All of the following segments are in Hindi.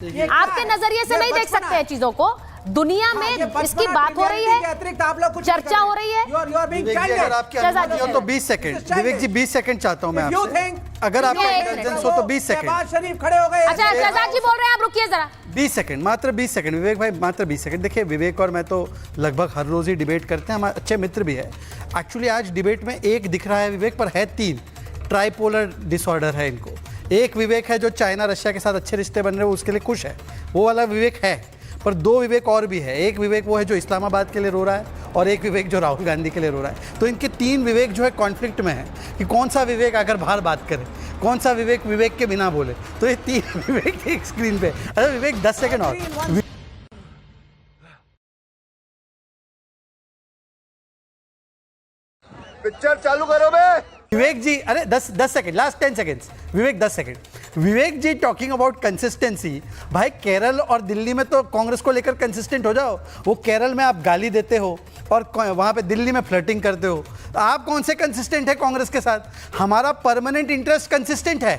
आपके नजरिए से नहीं देख सकते हैं चीजों को। दुनिया में इसकी बात हो रही है, चर्चा हो रही है। अगर आपकी अनुमति हो तो 20 सेकंड, विवेक जी 20 सेकंड चाहता हूं मैं आपसे, अगर आपका इंटेलिजेंस हो तो 20 सेकंड। शरीफ खड़े हो गए। अच्छा शहजाद जी बोल रहे हैं, आप रुकिए जरा। 20 सेकंड, मात्र 20 सेकंड विवेक भाई, मात्र 20 सेकंड। देखिए विवेक और मैं तो लगभग हर रोज ही डिबेट करते हैं, हमारे अच्छे मित्र भी है। एक्चुअली आज डिबेट में एक दिख रहा है विवेक, पर है 3। ट्राइपोलर डिसऑर्डर है इनको। एक विवेक है जो चाइना रशिया के साथ अच्छे रिश्ते बन रहे हैं, उसके लिए खुश है, वो वाला विवेक है। पर 2 विवेक और भी है। एक विवेक वो है जो इस्लामाबाद के लिए रो रहा है, और एक विवेक जो राहुल गांधी के लिए रो रहा है। तो इनके 3 विवेक जो है कॉन्फ्लिक्ट में है कि कौन सा विवेक अगर बाहर बात करे, कौन सा विवेक विवेक के बिना बोले। तो ये 3 विवेक एक स्क्रीन पे। अच्छा विवेक 10 सेकंड और। पिक्चर चालू करो बे। विवेक जी, अरे 10 second, last 10 seconds. Vivek 10 second. Vivek ji talking about consistency, भाई केरल और दिल्ली में तो कांग्रेस को लेकर कंसिस्टेंट हो जाओ। वो केरल में आप गाली देते हो और वहां पे दिल्ली में फ्लर्टिंग करते हो, तो आप कौन से कंसिस्टेंट है कांग्रेस के साथ? हमारा परमानेंट इंटरेस्ट कंसिस्टेंट है।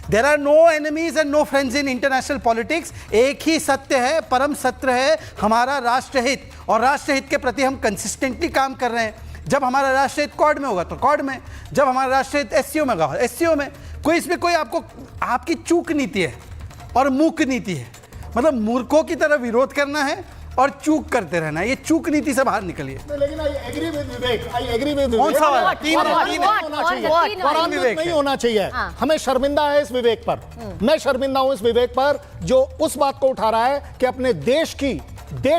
There are no enemies and no friends in international politics. एक ही सत्य है, परम सत्य है हमारा राष्ट्रहित, और राष्ट्रहित के प्रति हम कंसिस्टेंटली काम कर रहे हैं। जब हमारा राष्ट्रहित क्वाड में होगा तो क्वाड में, जब हमारा राष्ट्रहित एससीओ में होगा एससीओ में। कोई इसमें कोई आपको, आपकी चूक नीति है और मूक नीति है, मतलब मूर्खों की तरह विरोध करना है और चूक करते रहना है। ये चूक नीति से बाहर निकलिए। लेकिन I agree with Vivek, I agree with कौन सा वाला? 3 विवेक नहीं होना चाहिए। हमें शर्मिंदा है इस विवेक पर। मैं शर्मिंदा हूं इस विवेक पर जो उस बात को उठा रहा है कि अपने देश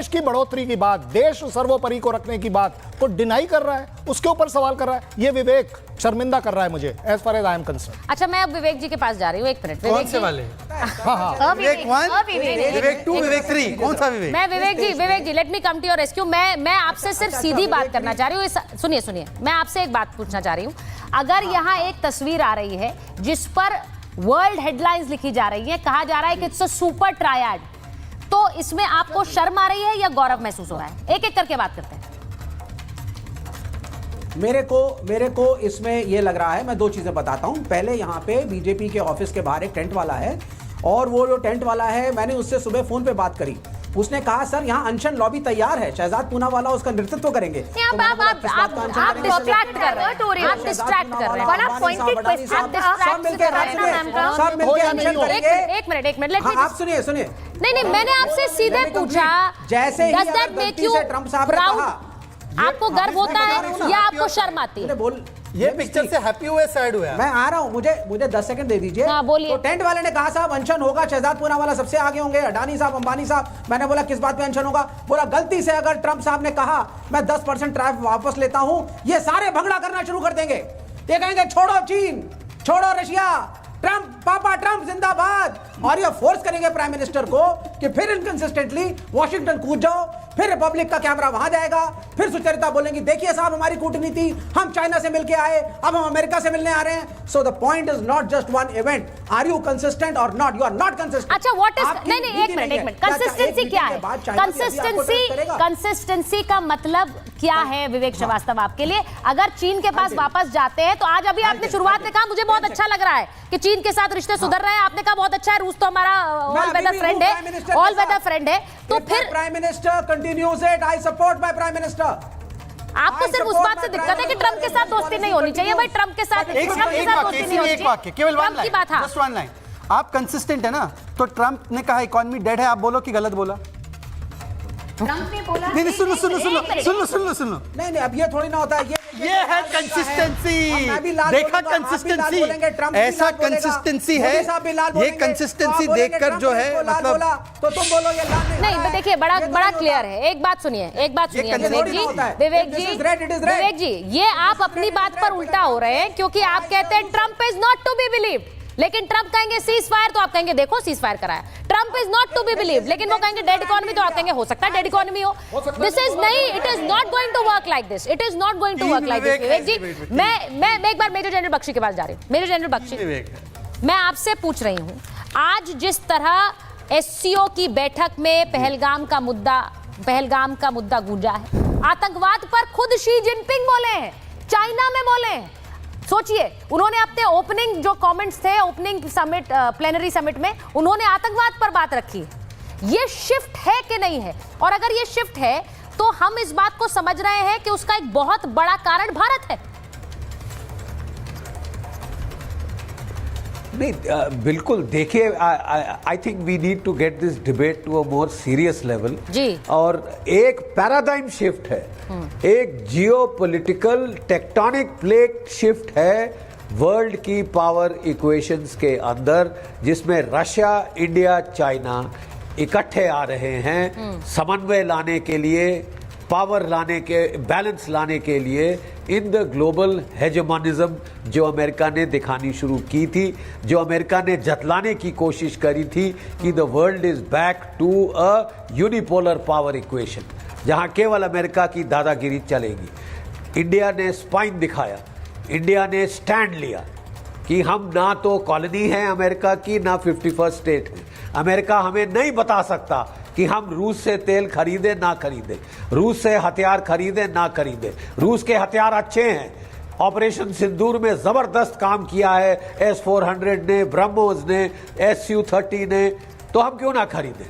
की बढ़ोतरी की बात, देश सर्वोपरि को रखने की बात को डिनाई कर रहा है, उसके ऊपर सवाल कर रहा है। ये विवेक शर्मिंदा कर रहा है मुझे, as far as I am concern. अच्छा मैं अब विवेक जी के पास जा रही हूँ, 1 मिनट। कौन से वाले? विवेक 1, विवेक 2, विवेक 3, कौन सा विवेक? मैं Vivek ji let me come to your rescue. मैं आपसे सिर्फ सीधी बात करना चाह रही हूँ। सुनिए, मैं आपसे एक बात पूछना चाह रही हूँ। अगर यहाँ एक तस्वीर आ रही है जिस पर वर्ल्ड हेडलाइंस लिखी जा रही है, कहा जा रहा है कि इट्स अ सुपर ट्रायड, तो इसमें आपको शर्म आ रही है या गौरव महसूस हो रहा है? एक एक करके बात करते हैं। मेरे को इसमें ये लग रहा है, मैं 2 चीजें बताता हूं। पहले यहाँ पे बीजेपी के ऑफिस के बाहर एक टेंट वाला है, और वो जो टेंट वाला है, मैंने उससे सुबह फोन पे बात करी। उसने कहा सर यहाँ अनशन लॉबी तैयार है, शहजाद पूनावाला उसका नेतृत्व करेंगे। आप डिस्ट्रैक्ट कर रहे हैं, आप डिस्ट्रैक्ट कर रहे हैं। बड़ा पॉइंटेड क्वेश्चन, सब मिलके अनशन करेंगे। एक मिनट आप सुनिए। नहीं, मैंने आपसे सीधे पूछा, जैसे ही Does that make you Trump साहब ने proud? कहा, आपको गर्व होता है या आपको शर्म आती है? बोल, ये पिक्चर से हैप्पी हुए सैड हुए? मैं आ रहा हूं, मुझे 10 सेकंड दे दीजिए। हाँ, बोलिए। तो टेंट वाले ने कहा साहब अनशन होगा, शहजाद पूनावाला सबसे आगे होंगे, अडानी साहब, अंबानी साहब। मैंने बोला किस बात पे अनशन होगा? बोला गलती से अगर ट्रम्प साहब ने कहा मैं 10% टैरिफ वापस लेता हूं, ये सारे भगड़ा करना शुरू कर देंगे। ये कहेंगे छोड़ो चीन, छोड़ो रशिया, ट्रम्प, पापा ट्रम्प जिंदाबाद। और ये फोर्स करेंगे प्राइम मिनिस्टर को कि फिर इनकंसिस्टेंटली वॉशिंगटन कूद जाओ, फिर रिपब्लिक का कैमरा वहां जाएगा, फिर सुचरिता बोलेंगी देखिए साहब हमारी कूटनीति, हम चाइना से मिलके आए, अब हम अमेरिका से मिलने आ रहे हैं। So the point is not just one event, are you consistent और नॉट? You are not consistent. अच्छा व्हाट इज, नहीं एक मिनट, कंसिस्टेंसी क्या है? कंसिस्टेंसी का मतलब क्या है विवेक श्रीवास्तव आपके लिए? अगर चीन के पास वापस जाते हैं तो आज अभी आपने शुरुआत में कहा मुझे बहुत अच्छा लग रहा है कि चीन के साथ रिश्ते सुधर रहे हैं, आपने कहा बहुत अच्छा है, रूस तो हमारा ऑल वेदर फ्रेंड है, ऑल वेदर फ्रेंड है। तो फिर prime minister continues it, I support my prime minister. आपको सिर्फ उस बात से दिक्कत है कि ट्रम्प के साथ दोस्ती नहीं होनी चाहिए। भाई ट्रम्प के साथ दोस्ती नहीं होनी चाहिए। केवल ट्रम्प की बात, हाँ, जस्ट 1 लाइन। आप कंसिस्टेंट है ना, तो ट्रम्प ने कहा इकोनॉमी डेड है, आप बोलो कि गलत बोला? ट्रम्प ने बोला नहीं, सुन लो। नहीं, अब ये थोड़ी ना होता है। ये है कंसिस्टेंसी। देखा कंसिस्टेंसी, ऐसा कंसिस्टेंसी है। ये कंसिस्टेंसी देखकर जो है मतलब, तो तुम बोलो ये लाल नहीं, देखिए बड़ा क्लियर है। एक बात सुनिए विवेक जी, ये आप अपनी बात पर उल्टा हो रहे हैं, क्योंकि आप कहते हैं Trump is not to be believed, लेकिन ट्रम्प कहेंगे सीज फायर तो आप कहेंगे देखो सीज फायर कराया। Trump is not to be believe, लेकिन वो कहेंगे डेड इकोनॉमी तो आप कहेंगे हो सकता है डेड इकोनॉमी हो। दिस इज नहीं, it is not going to work like this, it is not going to work like this. Vivek ji, मैं एक बार मेजर जनरल बख्शी के पास जा रही हूँ। मेजर जनरल बख्शी, मैं आपसे पूछ रही हूँ, आज जिस तरह एससीओ की बैठक में पहलगाम का मुद्दा गूंजा है, आतंकवाद पर खुद शी जिनपिंग बोले हैं, चाइना में बोले हैं, सोचिए, उन्होंने अपने ओपनिंग जो कमेंट्स थे ओपनिंग समिट प्लेनरी समिट में, उन्होंने आतंकवाद पर बात रखी। ये शिफ्ट है कि नहीं है? और अगर ये शिफ्ट है तो हम इस बात को समझ रहे हैं कि उसका एक बहुत बड़ा कारण भारत है। नहीं, बिल्कुल। देखिए, I think we need to get this debate to a more serious level जी। और एक पैराडाइम शिफ्ट है, एक जियोपॉलिटिकल टेक्टोनिक प्लेट शिफ्ट है वर्ल्ड की पावर इक्वेशंस के अंदर, जिसमें रशिया, इंडिया, चाइना इकट्ठे आ रहे हैं समन्वय लाने के लिए, पावर लाने के, बैलेंस लाने के लिए इन द ग्लोबल हेजेमोनिज्म जो अमेरिका ने दिखानी शुरू की थी, जो अमेरिका ने जतलाने की कोशिश करी थी कि the world is back to a unipolar power equation, जहां केवल अमेरिका की दादागिरी चलेगी। इंडिया ने स्पाइन दिखाया, इंडिया ने स्टैंड लिया कि हम ना तो कॉलोनी है अमेरिका की, ना 51st स्टेट है। अमेरिका हमें नहीं बता सकता कि हम रूस से तेल खरीदे ना खरीदे, रूस से हथियार खरीदे ना खरीदे। रूस के हथियार अच्छे हैं, ऑपरेशन सिंदूर में जबरदस्त काम किया है S-400 ने, ब्रह्मोस ने, Su-30 ने, तो हम क्यों ना खरीदे?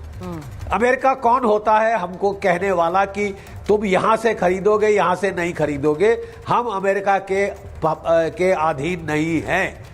अमेरिका कौन होता है हमको कहने वाला कि तुम यहां से खरीदोगे, यहां से नहीं खरीदोगे? हम अमेरिका के अधीन नहीं हैं।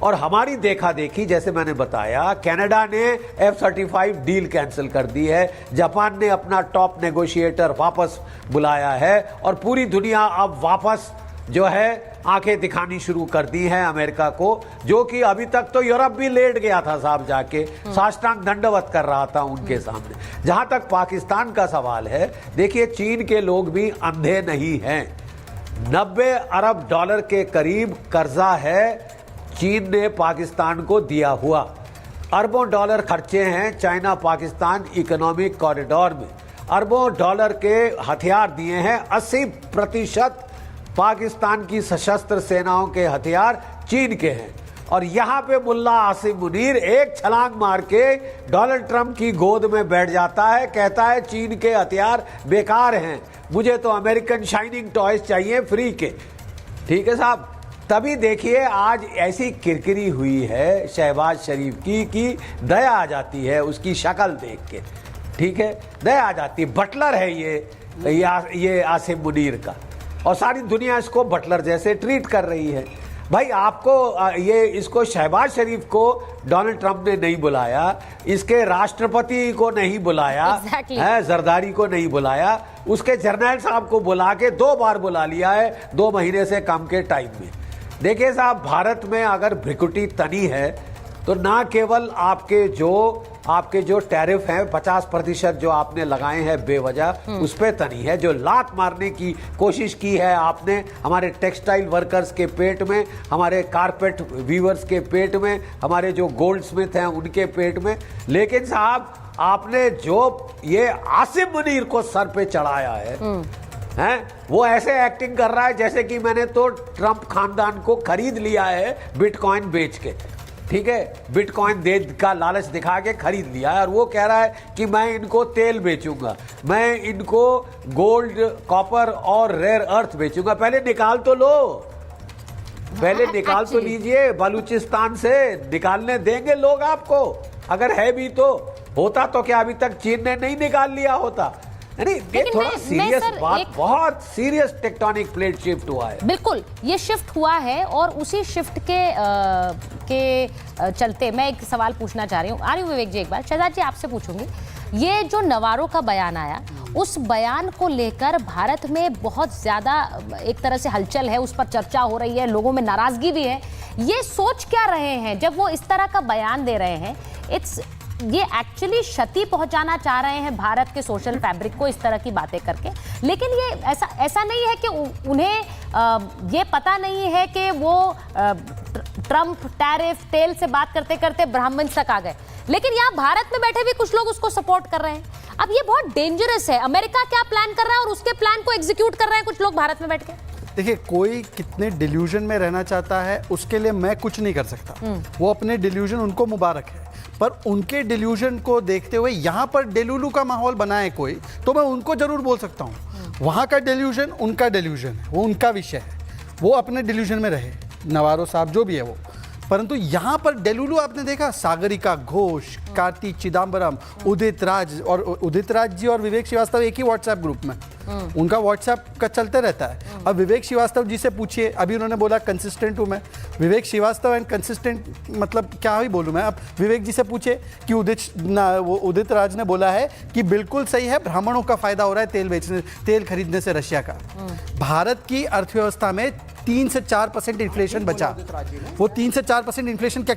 और हमारी देखा देखी, जैसे मैंने बताया, कनाडा ने F-35 डील कैंसिल कर दी है, जापान ने अपना टॉप नेगोशिएटर वापस बुलाया है, और पूरी दुनिया अब वापस जो है आंखें दिखानी शुरू कर दी है अमेरिका को, जो कि अभी तक तो यूरोप भी लेट गया था साहब, जाके साष्टांग दंडवत कर रहा था उनके सामने। जहां तक पाकिस्तान का सवाल है, देखिए चीन के लोग भी अंधे नहीं हैं। 90 अरब डॉलर के करीब कर्जा है चीन ने पाकिस्तान को दिया हुआ, अरबों डॉलर खर्चे हैं चाइना पाकिस्तान इकोनॉमिक कॉरिडोर में, अरबों डॉलर के हथियार दिए हैं। 80% पाकिस्तान की सशस्त्र सेनाओं के हथियार चीन के हैं। और यहां पे मुल्ला आसिम मुनीर एक छलांग मार के डोनाल्ड ट्रंप की गोद में बैठ जाता है, कहता है चीन के हथियार बेकार हैं, मुझे तो अमेरिकन शाइनिंग टॉयज चाहिए फ्री के। ठीक है साहब, तभी देखिए आज ऐसी किरकिरी हुई है शहबाज शरीफ की कि दया आ जाती है उसकी शक्ल देख के। ठीक है, दया आ जाती है। बटलर है ये आसिम मुनीर का, और सारी दुनिया इसको बटलर जैसे ट्रीट कर रही है। भाई आपको इसको शहबाज शरीफ को डोनाल्ड ट्रंप ने नहीं बुलाया, इसके राष्ट्रपति को नहीं बुलाया, है जरदारी को नहीं बुलाया, उसके जर्नैल साहब को बुला के 2 बार बुला लिया है 2 महीने से कम के टाइम में। देखिए साहब, भारत में अगर भ्रिकुटी तनी है तो ना केवल आपके जो टैरिफ हैं 50% जो आपने लगाए हैं बेवजह, उस पे तनी है, जो लात मारने की कोशिश की है आपने हमारे टेक्सटाइल वर्कर्स के पेट में, हमारे कारपेट वीवर्स के पेट में, हमारे जो गोल्ड स्मिथ हैं उनके पेट में। लेकिन साहब आपने जो ये आसिम मुनीर को सर पे चढ़ाया है, वो ऐसे एक्टिंग कर रहा है जैसे कि मैंने तो ट्रंप खानदान को खरीद लिया है बिटकॉइन बेच के। ठीक है, बिटकॉइन दे का लालच दिखा के खरीद लिया है, और वो कह रहा है कि मैं इनको तेल बेचूंगा, मैं इनको गोल्ड, कॉपर और रेयर अर्थ बेचूंगा। पहले निकाल तो लो, पहले निकाल तो लीजिए, बलूचिस्तान से निकालने देंगे लोग आपको, अगर है भी तो। होता तो क्या अभी तक चीन ने नहीं निकाल लिया होता? नहीं, ये थोड़ा सीरियस बात, बहुत सीरियस टेक्टोनिक प्लेट शिफ्ट हुआ है। बिल्कुल, ये शिफ्ट हुआ है, और उसी शिफ्ट के चलते मैं एक सवाल पूछना चाह रही हूँ। आ रही हूँ विवेक जी, एक बार शहजाद जी आपसे पूछूंगी। ये जो नवारो का बयान आया, उस बयान को लेकर भारत में बहुत ज्यादा एक तरह से हलचल है, उस पर चर्चा हो रही है, लोगों में नाराजगी भी है। ये सोच क्या रहे हैं जब वो इस तरह का बयान दे रहे हैं? ये एक्चुअली क्षति पहुंचाना चाह रहे हैं भारत के सोशल फैब्रिक को इस तरह की बातें करके। लेकिन ये ऐसा नहीं है कि उन्हें ये पता नहीं है कि वो ट्रंप टैरिफ तेल से बात करते करते ब्राह्मण तक आ गए, लेकिन यहाँ भारत में बैठे भी कुछ लोग उसको सपोर्ट कर रहे हैं। अब ये बहुत डेंजरस है। अमेरिका क्या प्लान कर रहा है और उसके प्लान को एग्जीक्यूट कर रहे हैं कुछ लोग भारत में बैठ के। देखिए, कोई कितने डिल्यूजन में रहना चाहता है उसके लिए मैं कुछ नहीं कर सकता। वो अपने डिल्यूजन, उनको मुबारक है, पर उनके डिल्यूजन को देखते हुए यहाँ पर डेलुलू का माहौल बनाए कोई, तो मैं उनको जरूर बोल सकता हूँ। वहाँ का डिल्यूजन उनका डिल्यूजन है, वो उनका विषय है, वो अपने डिल्यूजन में रहे। नवारो साहब जो भी है वो, परंतु यहाँ पर डेलुलू आपने देखा, सागरिका घोष, कार्ति चिदम्बरम, उदित राज, और उदित राज जी और विवेक श्रीवास्तव एक ही व्हाट्सएप ग्रुप में, उनका व्हाट्सएप का चलते रहता है। अब विवेक श्रीवास्तव जी से पूछिए, अभी उन्होंने बोला कंसिस्टेंट हूँ मैं, विवेक श्रीवास्तव एंड कंसिस्टेंट मतलब क्या ही बोलूँ मैं। अब विवेक जी से पूछे कि उदित राज ने बोला है कि बिल्कुल सही है, ब्राह्मणों का फायदा हो रहा है तेल खरीदने से रशिया का। भारत की अर्थव्यवस्था में 3 से 4% इन्फ्लेशन बचा, वो 3 से 4% इन्फ्लेशन क्या